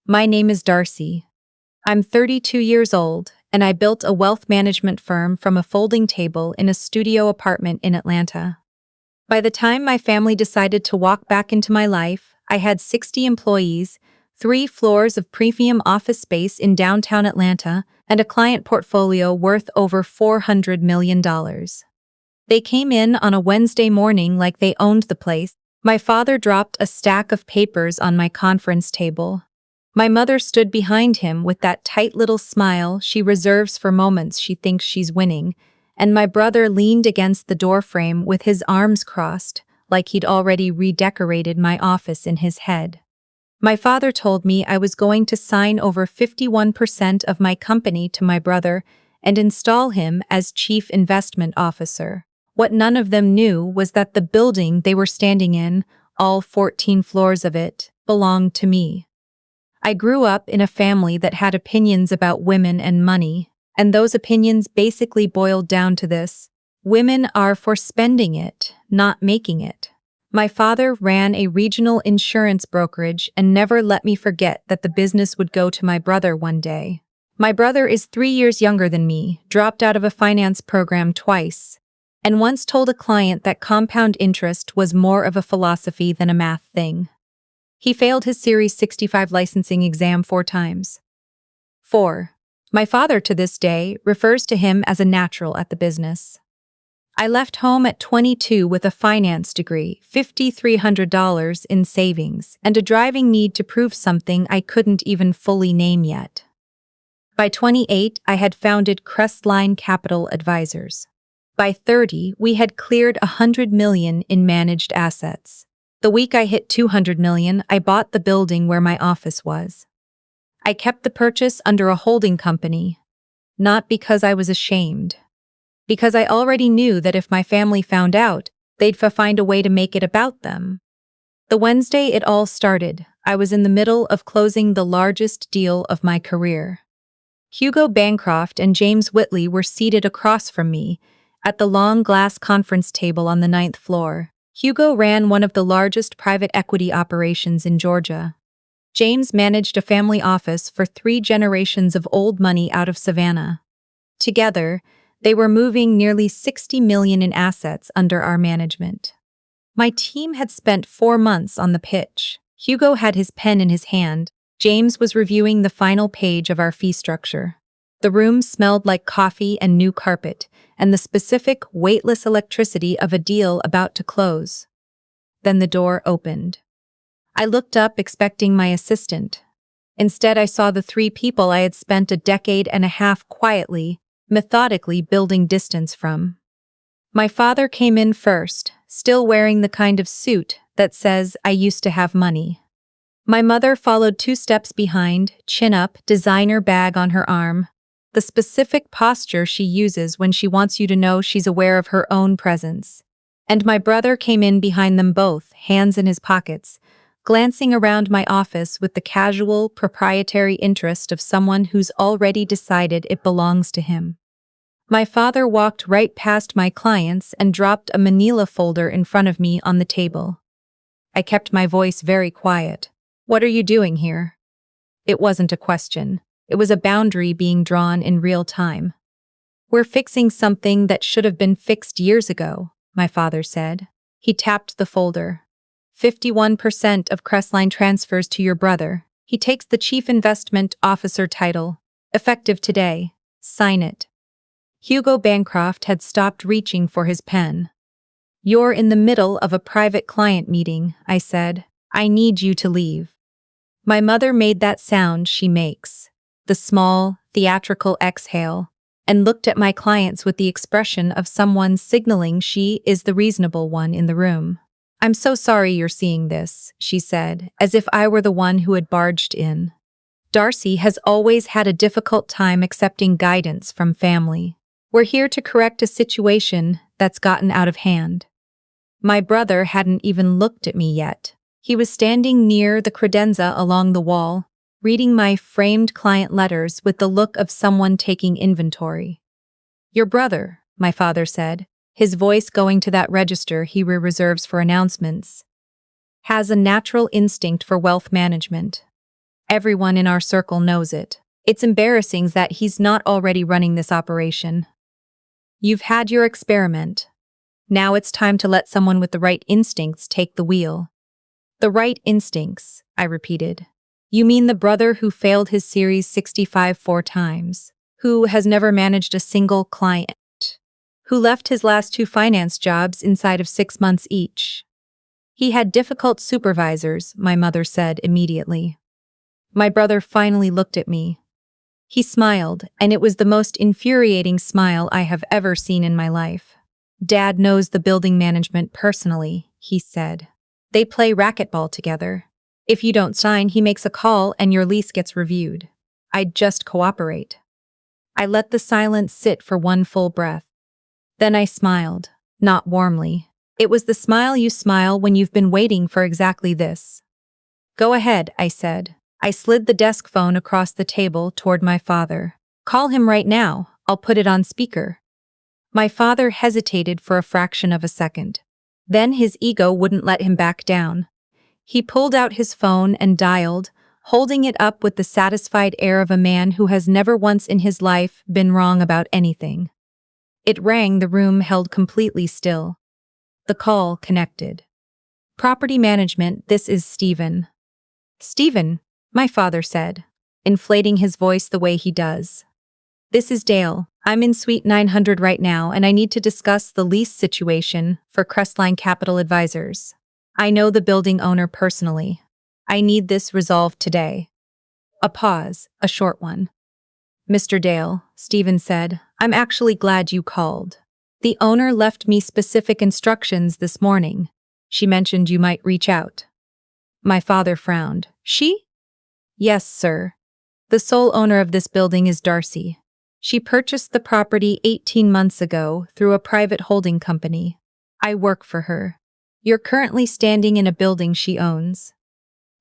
My name is Darcy. I'm 32 years old, and I built a wealth management firm from a folding table in a studio apartment in Atlanta. By the time my family decided to walk back into my life, I had 60 employees, 3 floors of premium office space in downtown Atlanta, and a client portfolio worth over $400 million. They came in on a Wednesday morning like they owned the place. My father dropped a stack of papers on my conference table. My mother stood behind him with that tight little smile she reserves for moments she thinks she's winning, and my brother leaned against the doorframe with his arms crossed, like he'd already redecorated my office in his head. My father told me I was going to sign over 51% of my company to my brother and install him as chief investment officer. What none of them knew was that the building they were standing in, all 14 floors of it, belonged to me. I grew up in a family that had opinions about women and money, and those opinions basically boiled down to this: women are for spending it, not making it. My father ran a regional insurance brokerage and never let me forget that the business would go to my brother one day. My brother is 3 years younger than me, dropped out of a finance program twice, and once told a client that compound interest was more of a philosophy than a math thing. He failed his Series 65 licensing exam 4 times. 4. My father to this day refers to him as a natural at the business. I left home at 22 with a finance degree, $5,300 in savings, and a driving need to prove something I couldn't even fully name yet. By 28, I had founded Crestline Capital Advisors. By 30, we had cleared $100 million in managed assets. The week I hit $200 million, I bought the building where my office was. I kept the purchase under a holding company, not because I was ashamed, because I already knew that if my family found out, they'd find a way to make it about them. The Wednesday it all started, I was in the middle of closing the largest deal of my career. Hugo Bancroft and James Whitley were seated across from me at the long glass conference table on the 9th floor. Hugo ran one of the largest private equity operations in Georgia. James managed a family office for 3 generations of old money out of Savannah. Together, they were moving nearly $60 million in assets under our management. My team had spent 4 months on the pitch. Hugo had his pen in his hand. James was reviewing the final page of our fee structure. The room smelled like coffee and new carpet, and the specific, weightless electricity of a deal about to close. Then the door opened. I looked up expecting my assistant. Instead, I saw the 3 people I had spent a decade and a half quietly, methodically building distance from. My father came in first, still wearing the kind of suit that says, "I used to have money." My mother followed 2 steps behind, chin up, designer bag on her arm, the specific posture she uses when she wants you to know she's aware of her own presence. And my brother came in behind them both, hands in his pockets, glancing around my office with the casual, proprietary interest of someone who's already decided it belongs to him. My father walked right past my clients and dropped a manila folder in front of me on the table. I kept my voice very quiet. "What are you doing here?" It wasn't a question. It was a boundary being drawn in real time. "We're fixing something that should have been fixed years ago," my father said. He tapped the folder. 51% of Crestline transfers to your brother. He takes the Chief Investment Officer title. Effective today. Sign it. Hugo Bancroft had stopped reaching for his pen. "You're in the middle of a private client meeting," I said. "I need you to leave." My mother made that sound she makes, the small, theatrical exhale, and looked at my clients with the expression of someone signaling she is the reasonable one in the room. "I'm so sorry you're seeing this," she said, as if I were the one who had barged in. "Darcy has always had a difficult time accepting guidance from family. We're here to correct a situation that's gotten out of hand." My brother hadn't even looked at me yet. He was standing near the credenza along the wall, reading my framed client letters with the look of someone taking inventory. "Your brother," my father said, his voice going to that register he reserves for announcements, "has a natural instinct for wealth management. Everyone in our circle knows it. It's embarrassing that he's not already running this operation. You've had your experiment. Now it's time to let someone with the right instincts take the wheel. The right instincts, I repeated. You mean the brother who failed his Series 65 4 times, who has never managed a single client, who left his last 2 finance jobs inside of 6 months each. He had difficult supervisors, my mother said immediately. My brother finally looked at me. He smiled, and it was the most infuriating smile I have ever seen in my life. Dad knows the building management personally, he said. They play racquetball together. If you don't sign, he makes a call and your lease gets reviewed. I'd just cooperate. I let the silence sit for one full breath. Then I smiled, not warmly. It was the smile you smile when you've been waiting for exactly this. Go ahead, I said. I slid the desk phone across the table toward my father. Call him right now, I'll put it on speaker. My father hesitated for a fraction of a second. Then his ego wouldn't let him back down. He pulled out his phone and dialed, holding it up with the satisfied air of a man who has never once in his life been wrong about anything. It rang, the room held completely still. The call connected. Property management, this is Stephen. Stephen, my father said, inflating his voice the way he does. This is Dale. I'm in suite 900 right now and I need to discuss the lease situation for Crestline Capital Advisors. I know the building owner personally. I need this resolved today. A pause, a short one. Mr. Dale, Stephen said, I'm actually glad you called. The owner left me specific instructions this morning. She mentioned you might reach out. My father frowned. She? Yes, sir. The sole owner of this building is Darcy. She purchased the property 18 months ago through a private holding company. I work for her. You're currently standing in a building she owns.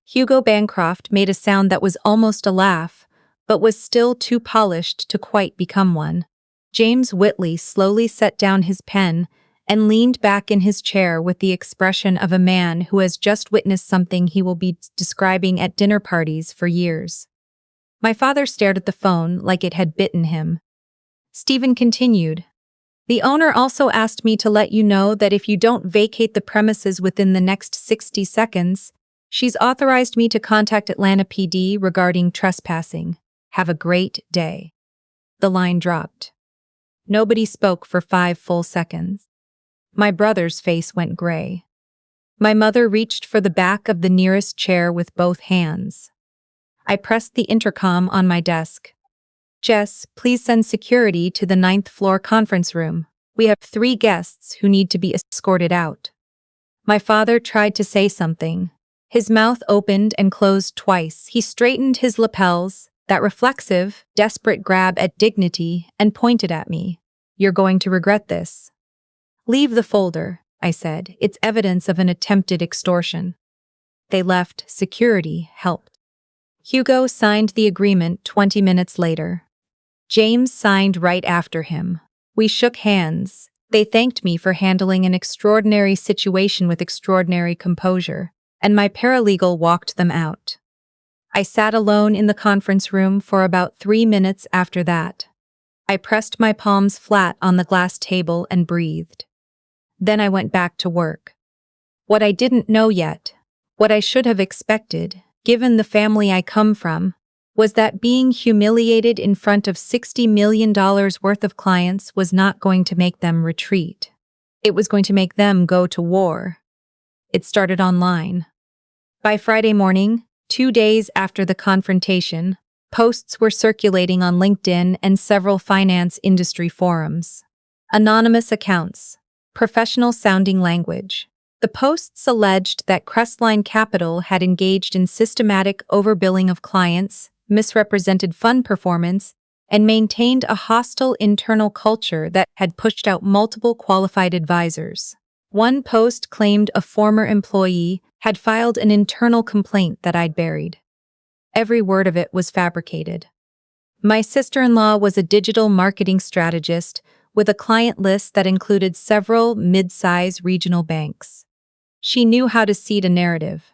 Hugo Bancroft made a sound that was almost a laugh, but was still too polished to quite become one. James Whitley slowly set down his pen and leaned back in his chair with the expression of a man who has just witnessed something he will be describing at dinner parties for years. My father stared at the phone like it had bitten him. Stephen continued. The owner also asked me to let you know that if you don't vacate the premises within the next 60 seconds, she's authorized me to contact Atlanta PD regarding trespassing. Have a great day. The line dropped. Nobody spoke for 5 full seconds. My brother's face went gray. My mother reached for the back of the nearest chair with both hands. I pressed the intercom on my desk. Jess, please send security to the 9th floor conference room. We have 3 guests who need to be escorted out. My father tried to say something. His mouth opened and closed twice. He straightened his lapels, that reflexive, desperate grab at dignity, and pointed at me. You're going to regret this. Leave the folder, I said. It's evidence of an attempted extortion. They left. Security helped. Hugo signed the agreement 20 minutes later. James signed right after him. We shook hands. They thanked me for handling an extraordinary situation with extraordinary composure, and my paralegal walked them out. I sat alone in the conference room for about 3 minutes after that. I pressed my palms flat on the glass table and breathed. Then I went back to work. What I didn't know yet, what I should have expected, given the family I come from, was that being humiliated in front of $60 million worth of clients was not going to make them retreat. It was going to make them go to war. It started online. By Friday morning, 2 days after the confrontation, posts were circulating on LinkedIn and several finance industry forums. Anonymous accounts, professional-sounding language. The posts alleged that Crestline Capital had engaged in systematic overbilling of clients, misrepresented fund performance, and maintained a hostile internal culture that had pushed out multiple qualified advisors. One post claimed a former employee had filed an internal complaint that I'd buried. Every word of it was fabricated. My sister-in-law was a digital marketing strategist with a client list that included several mid-size regional banks. She knew how to seed a narrative.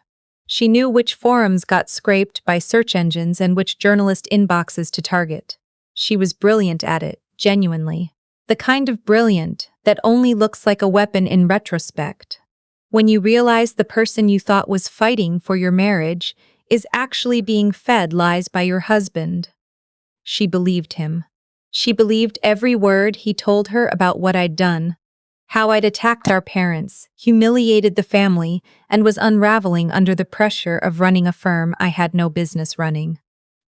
She knew which forums got scraped by search engines and which journalist inboxes to target. She was brilliant at it, genuinely. The kind of brilliant that only looks like a weapon in retrospect. When you realize the person you thought was fighting for your marriage is actually being fed lies by your husband. She believed him. She believed every word he told her about what I'd done, how I'd attacked our parents, humiliated the family, and was unraveling under the pressure of running a firm I had no business running.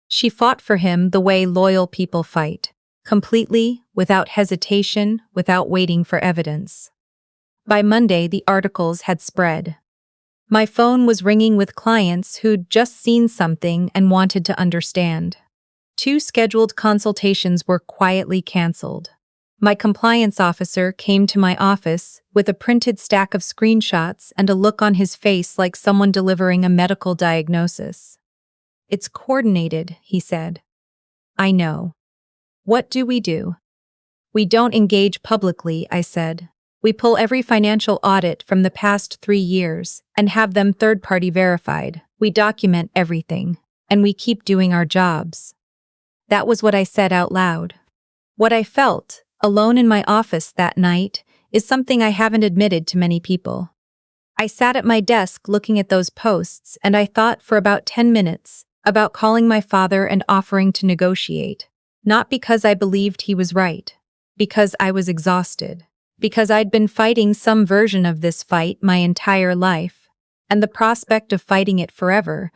She fought for him the way loyal people fight, completely, without hesitation, without waiting for evidence. By Monday, the articles had spread. My phone was ringing with clients who'd just seen something and wanted to understand. 2 scheduled consultations were quietly canceled. My compliance officer came to my office with a printed stack of screenshots and a look on his face like someone delivering a medical diagnosis. "It's coordinated," he said. "I know. What do? We don't engage publicly," I said. "We pull every financial audit from the past 3 years and have them third-party verified. We document everything, and we keep doing our jobs." That was what I said out loud. What I felt, alone in my office that night, is something I haven't admitted to many people. I sat at my desk looking at those posts, and I thought for about 10 minutes about calling my father and offering to negotiate. Not because I believed he was right, because I was exhausted, because I'd been fighting some version of this fight my entire life, and the prospect of fighting it forever,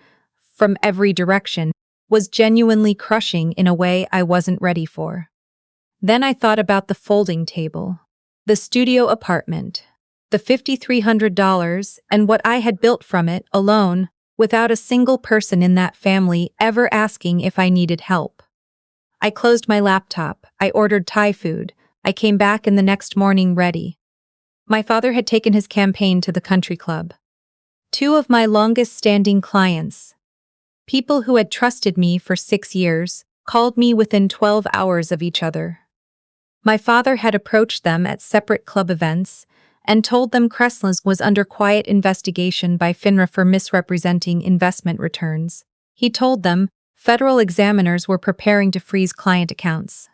from every direction, was genuinely crushing in a way I wasn't ready for. Then I thought about the folding table, the studio apartment, the $5,300, and what I had built from it alone, without a single person in that family ever asking if I needed help. I closed my laptop, I ordered Thai food, I came back in the next morning ready. My father had taken his campaign to the country club. 2 of my longest-standing clients, people who had trusted me for 6 years, called me within 12 hours of each other. My father had approached them at separate club events and told them Cresslas was under quiet investigation by FINRA for misrepresenting investment returns. He told them federal examiners were preparing to freeze client accounts.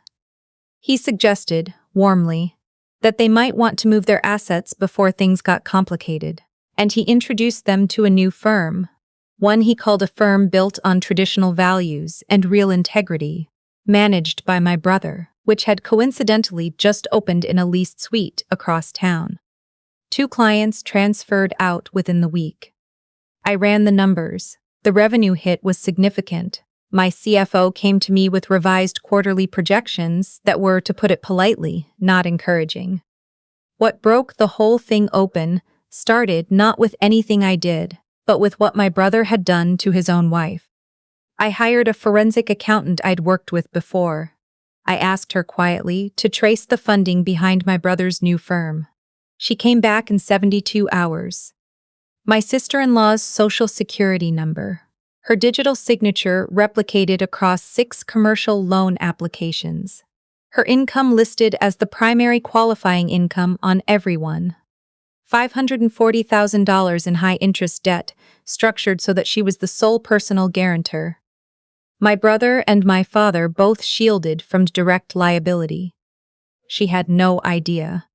He suggested, warmly, that they might want to move their assets before things got complicated, and he introduced them to a new firm, one he called a firm built on traditional values and real integrity, managed by my brother, which had coincidentally just opened in a leased suite across town. 2 clients transferred out within the week. I ran the numbers. The revenue hit was significant. My CFO came to me with revised quarterly projections that were, to put it politely, not encouraging. What broke the whole thing open started not with anything I did, but with what my brother had done to his own wife. I hired a forensic accountant I'd worked with before. I asked her quietly to trace the funding behind my brother's new firm. She came back in 72 hours. My sister-in-law's social security number. Her digital signature replicated across 6 commercial loan applications. Her income listed as the primary qualifying income on every one. $540,000 in high-interest debt, structured so that she was the sole personal guarantor. My brother and my father both shielded from direct liability. She had no idea.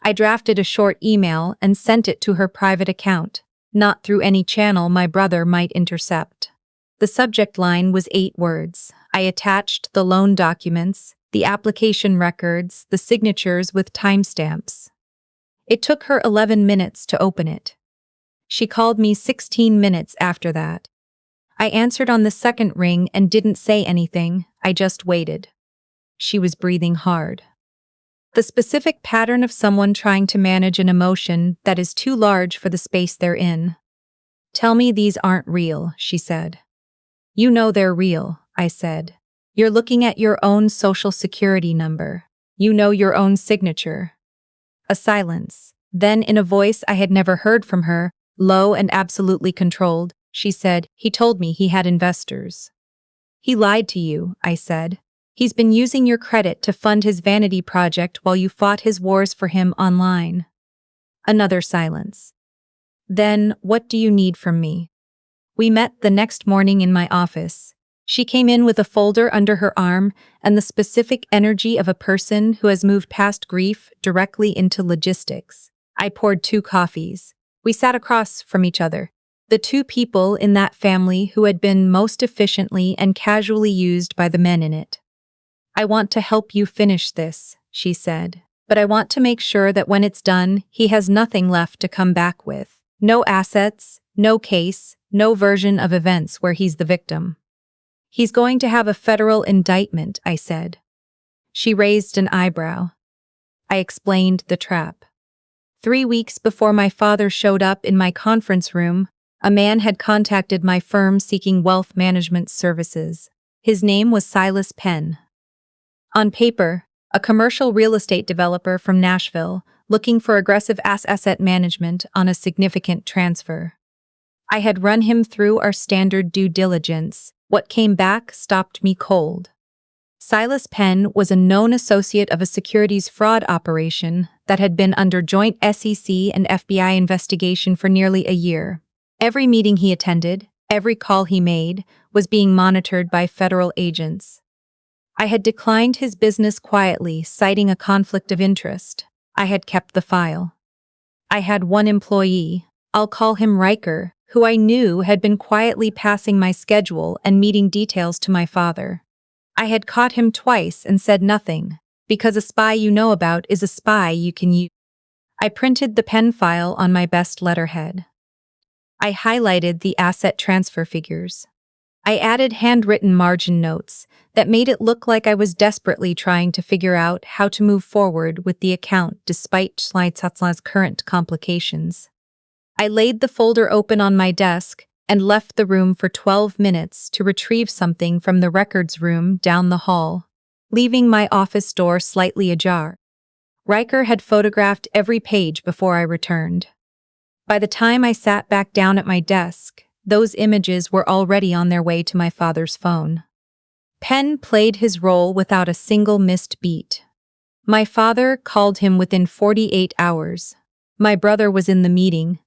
I drafted a short email and sent it to her private account, not through any channel my brother might intercept. The subject line was 8 words. I attached the loan documents, the application records, the signatures with timestamps. It took her 11 minutes to open it. She called me 16 minutes after that. I answered on the second ring and didn't say anything, I just waited. She was breathing hard. The specific pattern of someone trying to manage an emotion that is too large for the space they're in. "Tell me these aren't real," she said. "You know they're real," I said. "You're looking at your own social security number. You know your own signature." A silence. Then, in a voice I had never heard from her, low and absolutely controlled, she said, "He told me he had investors." "He lied to you," I said. "He's been using your credit to fund his vanity project while you fought his wars for him online." Another silence. "Then, what do you need from me?" We met the next morning in my office. She came in with a folder under her arm and the specific energy of a person who has moved past grief directly into logistics. I poured 2 coffees. We sat across from each other, the 2 people in that family who had been most efficiently and casually used by the men in it. "I want to help you finish this," she said. "But I want to make sure that when it's done, he has nothing left to come back with. No assets, no case, no version of events where he's the victim. He's going to have a federal indictment," I said. She raised an eyebrow. I explained the trap. 3 weeks before my father showed up in my conference room, a man had contacted my firm seeking wealth management services. His name was Silas Penn. On paper, a commercial real estate developer from Nashville, looking for aggressive asset management on a significant transfer. I had run him through our standard due diligence. What came back stopped me cold. Silas Penn was a known associate of a securities fraud operation that had been under joint SEC and FBI investigation for nearly a year. Every meeting he attended, every call he made, was being monitored by federal agents. I had declined his business quietly, citing a conflict of interest. I had kept the file. I had one employee, I'll call him Riker, who I knew had been quietly passing my schedule and meeting details to my father. I had caught him twice and said nothing, because a spy you know about is a spy you can use. I printed the pen file on my best letterhead. I highlighted the asset transfer figures. I added handwritten margin notes that made it look like I was desperately trying to figure out how to move forward with the account despite Schleitzatsla's current complications. I laid the folder open on my desk and left the room for 12 minutes to retrieve something from the records room down the hall, leaving my office door slightly ajar. Riker had photographed every page before I returned. By the time I sat back down at my desk, those images were already on their way to my father's phone. Penn played his role without a single missed beat. My father called him within 48 hours. My brother was in the meeting.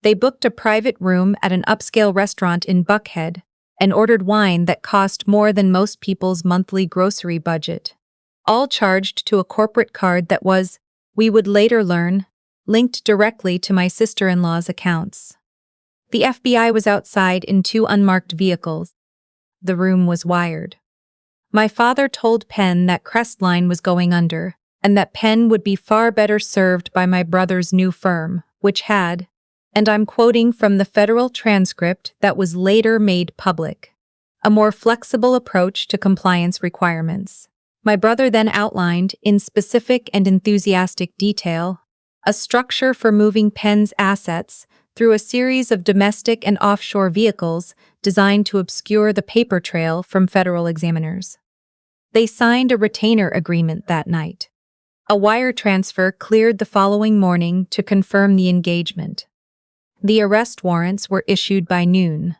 They booked a private room at an upscale restaurant in Buckhead and ordered wine that cost more than most people's monthly grocery budget, all charged to a corporate card that was, we would later learn, linked directly to my sister-in-law's accounts. The FBI was outside in 2 unmarked vehicles. The room was wired. My father told Penn that Crestline was going under, and that Penn would be far better served by my brother's new firm, which had, and I'm quoting from the federal transcript that was later made public, a more flexible approach to compliance requirements. My brother then outlined, in specific and enthusiastic detail, a structure for moving Penn's assets through a series of domestic and offshore vehicles designed to obscure the paper trail from federal examiners. They signed a retainer agreement that night. A wire transfer cleared the following morning to confirm the engagement. The arrest warrants were issued by noon.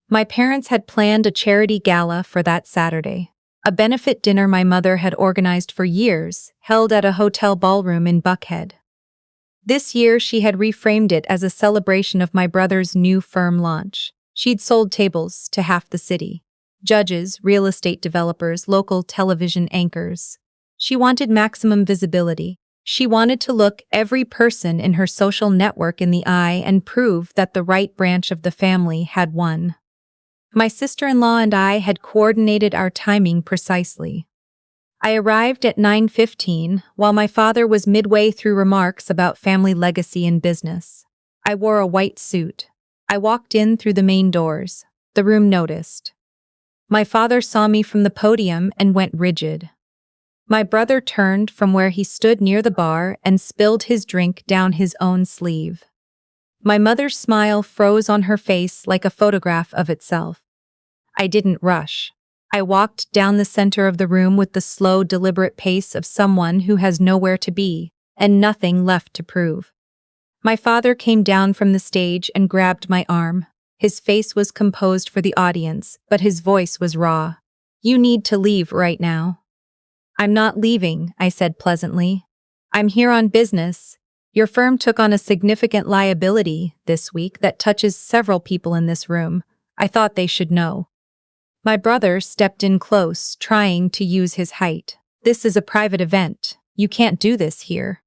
My parents had planned a charity gala for that Saturday, a benefit dinner my mother had organized for years, held at a hotel ballroom in Buckhead. This year she had reframed it as a celebration of my brother's new firm launch. She'd sold tables to half the city. Judges, real estate developers, local television anchors. She wanted maximum visibility. She wanted to look every person in her social network in the eye and prove that the right branch of the family had won. My sister-in-law and I had coordinated our timing precisely. I arrived at 9:15 while my father was midway through remarks about family legacy and business. I wore a white suit. I walked in through the main doors. The room noticed. My father saw me from the podium and went rigid. My brother turned from where he stood near the bar and spilled his drink down his own sleeve. My mother's smile froze on her face like a photograph of itself. I didn't rush. I walked down the center of the room with the slow, deliberate pace of someone who has nowhere to be and nothing left to prove. My father came down from the stage and grabbed my arm. His face was composed for the audience, but his voice was raw. "You need to leave right now." "I'm not leaving," I said pleasantly. "I'm here on business. Your firm took on a significant liability this week that touches several people in this room. I thought they should know. My brother stepped in close, trying to use his height. This is a private event. You can't do this here.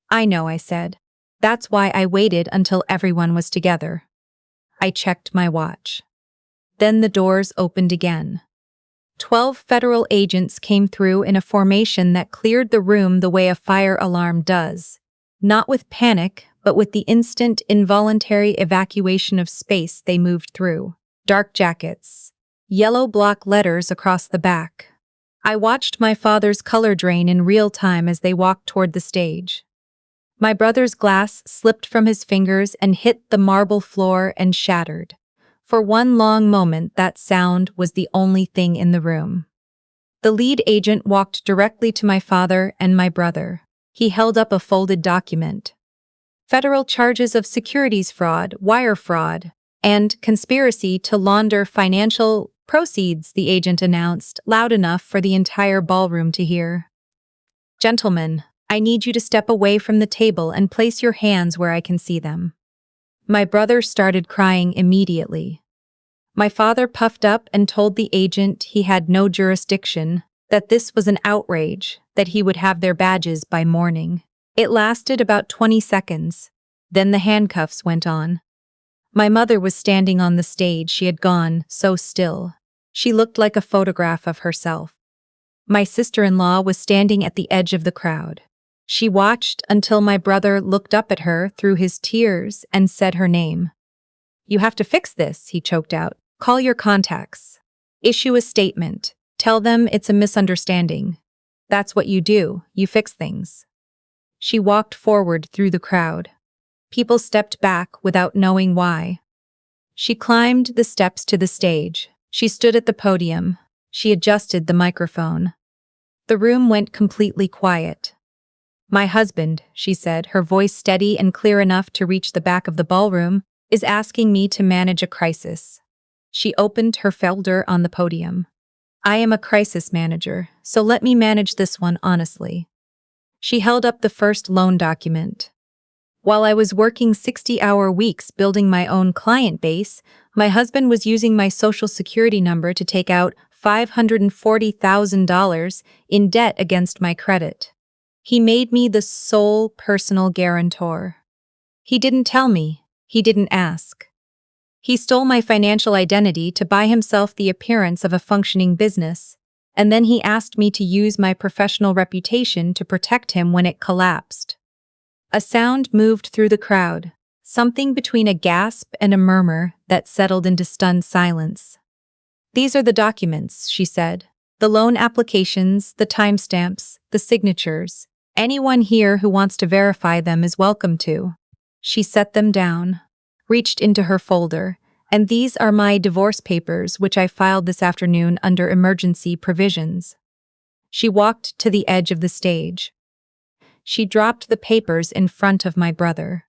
I know, I said. That's why I waited until everyone was together. I checked my watch. Then the doors opened again. 12 federal agents came through in a formation that cleared the room the way a fire alarm does. Not with panic, but with the instant, involuntary evacuation of space they moved through. Dark jackets. Yellow block letters across the back. I watched my father's color drain in real time as they walked toward the stage. My brother's glass slipped from his fingers and hit the marble floor and shattered. For one long moment, that sound was the only thing in the room. The lead agent walked directly to my father and my brother. He held up a folded document. Federal charges of securities fraud, wire fraud, and conspiracy to launder financial proceeds, the agent announced, loud enough for the entire ballroom to hear. Gentlemen, I need you to step away from the table and place your hands where I can see them. My brother started crying immediately. My father puffed up and told the agent he had no jurisdiction, that this was an outrage, that he would have their badges by morning. It lasted about 20 seconds. Then the handcuffs went on. My mother was standing on the stage. She had gone so still. She looked like a photograph of herself. My sister-in-law was standing at the edge of the crowd. She watched until my brother looked up at her through his tears and said her name. You have to fix this, he choked out. Call your contacts. Issue a statement. Tell them it's a misunderstanding. That's what you do, you fix things. She walked forward through the crowd. People stepped back without knowing why. She climbed the steps to the stage. She stood at the podium. She adjusted the microphone. The room went completely quiet. My husband, she said, her voice steady and clear enough to reach the back of the ballroom, is asking me to manage a crisis. She opened her folder on the podium. I am a crisis manager, so let me manage this one honestly. She held up the first loan document. While I was working 60-hour weeks building my own client base, my husband was using my social security number to take out $540,000 in debt against my credit. He made me the sole personal guarantor. He didn't tell me. He didn't ask. He stole my financial identity to buy himself the appearance of a functioning business, and then he asked me to use my professional reputation to protect him when it collapsed. A sound moved through the crowd, something between a gasp and a murmur that settled into stunned silence. These are the documents, she said. The loan applications, the timestamps, the signatures. Anyone here who wants to verify them is welcome to. She set them down, reached into her folder, and these are my divorce papers which I filed this afternoon under emergency provisions. She walked to the edge of the stage. She dropped the papers in front of my brother.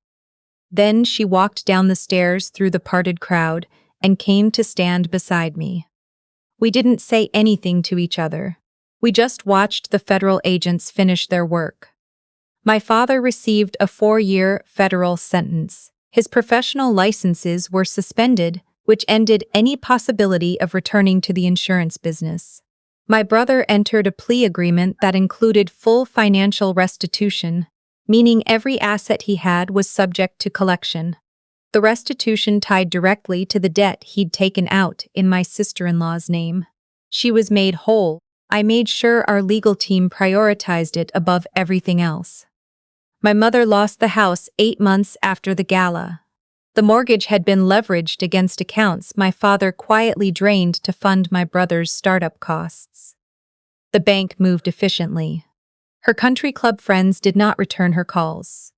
Then she walked down the stairs through the parted crowd and came to stand beside me. We didn't say anything to each other. We just watched the federal agents finish their work. My father received a 4-year federal sentence. His professional licenses were suspended, which ended any possibility of returning to the insurance business. My brother entered a plea agreement that included full financial restitution, meaning every asset he had was subject to collection. The restitution tied directly to the debt he'd taken out in my sister-in-law's name. She was made whole. I made sure our legal team prioritized it above everything else. My mother lost the house 8 months after the gala. The mortgage had been leveraged against accounts my father quietly drained to fund my brother's startup costs. The bank moved efficiently. Her country club friends did not return her calls.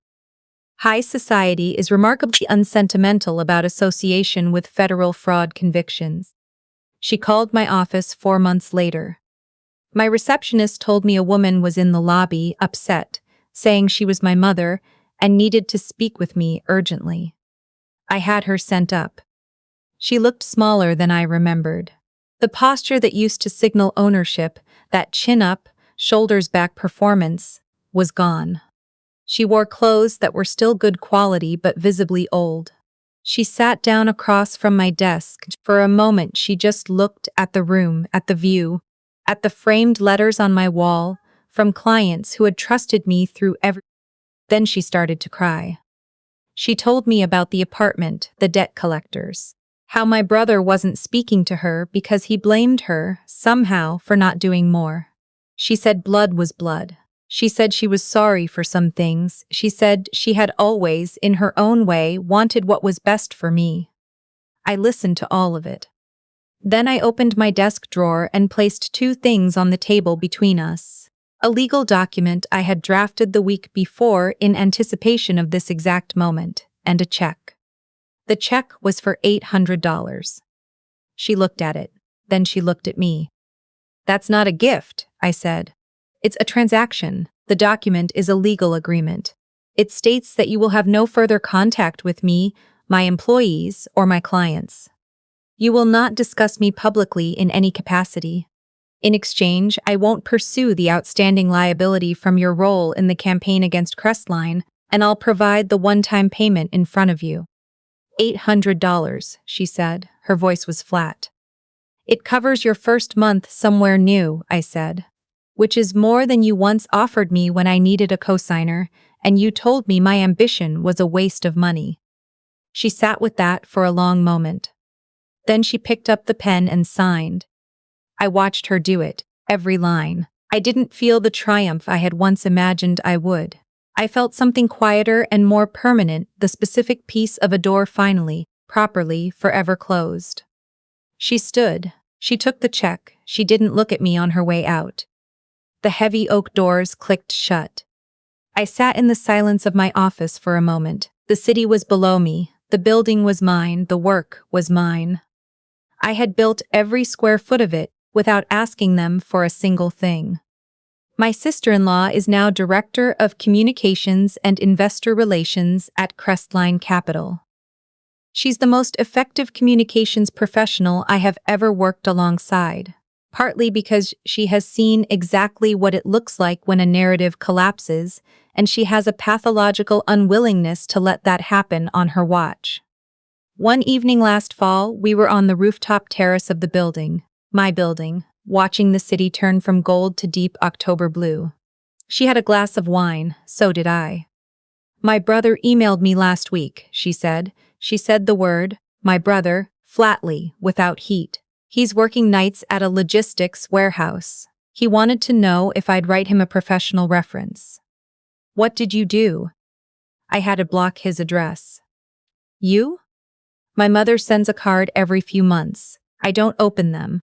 High society is remarkably unsentimental about association with federal fraud convictions. She called my office 4 months later. My receptionist told me a woman was in the lobby, upset, saying she was my mother and needed to speak with me urgently. I had her sent up. She looked smaller than I remembered. The posture that used to signal ownership, that chin-up, shoulders-back performance, was gone. She wore clothes that were still good quality but visibly old. She sat down across from my desk. For a moment, she just looked at the room, at the view, at the framed letters on my wall from clients who had trusted me through every. Then she started to cry. She told me about the apartment, the debt collectors, how my brother wasn't speaking to her because he blamed her, somehow, for not doing more. She said blood was blood. She said she was sorry for some things. She said she had always, in her own way, wanted what was best for me. I listened to all of it. Then I opened my desk drawer and placed two things on the table between us. A legal document I had drafted the week before in anticipation of this exact moment, and a check. The check was for $800. She looked at it. Then she looked at me. "That's not a gift," I said. "It's a transaction. The document is a legal agreement. It states that you will have no further contact with me, my employees, or my clients. You will not discuss me publicly in any capacity. In exchange, I won't pursue the outstanding liability from your role in the campaign against Crestline, and I'll provide the one-time payment in front of you." $800, she said. Her voice was flat. "It covers your first month somewhere new," I said. "Which is more than you once offered me when I needed a cosigner, and you told me my ambition was a waste of money." She sat with that for a long moment. Then she picked up the pen and signed. I watched her do it, every line. I didn't feel the triumph I had once imagined I would. I felt something quieter and more permanent, the specific piece of a door finally, properly, forever closed. She stood. She took the check. She didn't look at me on her way out. The heavy oak doors clicked shut. I sat in the silence of my office for a moment. The city was below me. The building was mine. The work was mine. I had built every square foot of it without asking them for a single thing. My sister-in-law is now Director of Communications and Investor Relations at Crestline Capital. She's the most effective communications professional I have ever worked alongside, partly because she has seen exactly what it looks like when a narrative collapses, and she has a pathological unwillingness to let that happen on her watch. One evening last fall, we were on the rooftop terrace of the building, my building, watching the city turn from gold to deep October blue. She had a glass of wine, so did I. "My brother emailed me last week," she said. She said the word, my brother, flatly, without heat. "He's working nights at a logistics warehouse. He wanted to know if I'd write him a professional reference." "What did you do?" "I had to block his address." "You?" "My mother sends a card every few months. I don't open them."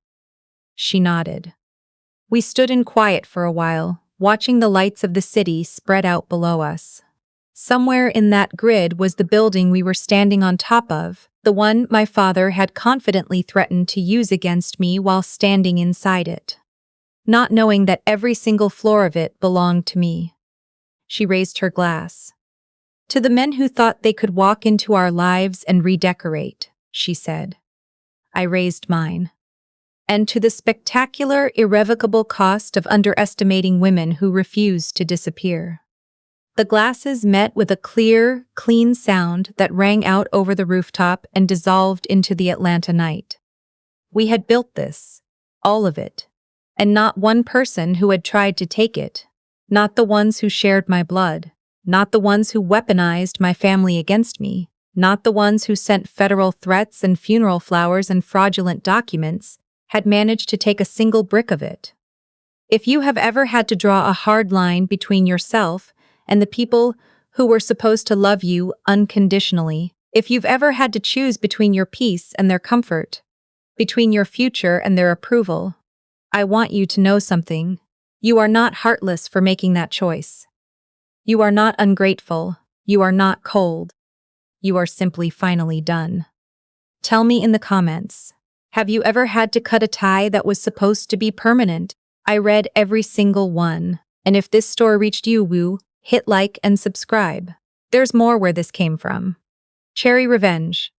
She nodded. We stood in quiet for a while, watching the lights of the city spread out below us. Somewhere in that grid was the building we were standing on top of, the one my father had confidently threatened to use against me while standing inside it, not knowing that every single floor of it belonged to me. She raised her glass. "To the men who thought they could walk into our lives and redecorate," she said. I raised mine. "And to the spectacular, irrevocable cost of underestimating women who refuse to disappear." The glasses met with a clear, clean sound that rang out over the rooftop and dissolved into the Atlanta night. We had built this, all of it, and not one person who had tried to take it, not the ones who shared my blood, not the ones who weaponized my family against me, not the ones who sent federal threats and funeral flowers and fraudulent documents, had managed to take a single brick of it. If you have ever had to draw a hard line between yourself and the people who were supposed to love you unconditionally, if you've ever had to choose between your peace and their comfort, between your future and their approval, I want you to know something. You are not heartless for making that choice. You are not ungrateful. You are not cold. You are simply finally done. Tell me in the comments. Have you ever had to cut a tie that was supposed to be permanent? I read every single one. And if this story reached you, hit like and subscribe. There's more where this came from. Cherry Revenge.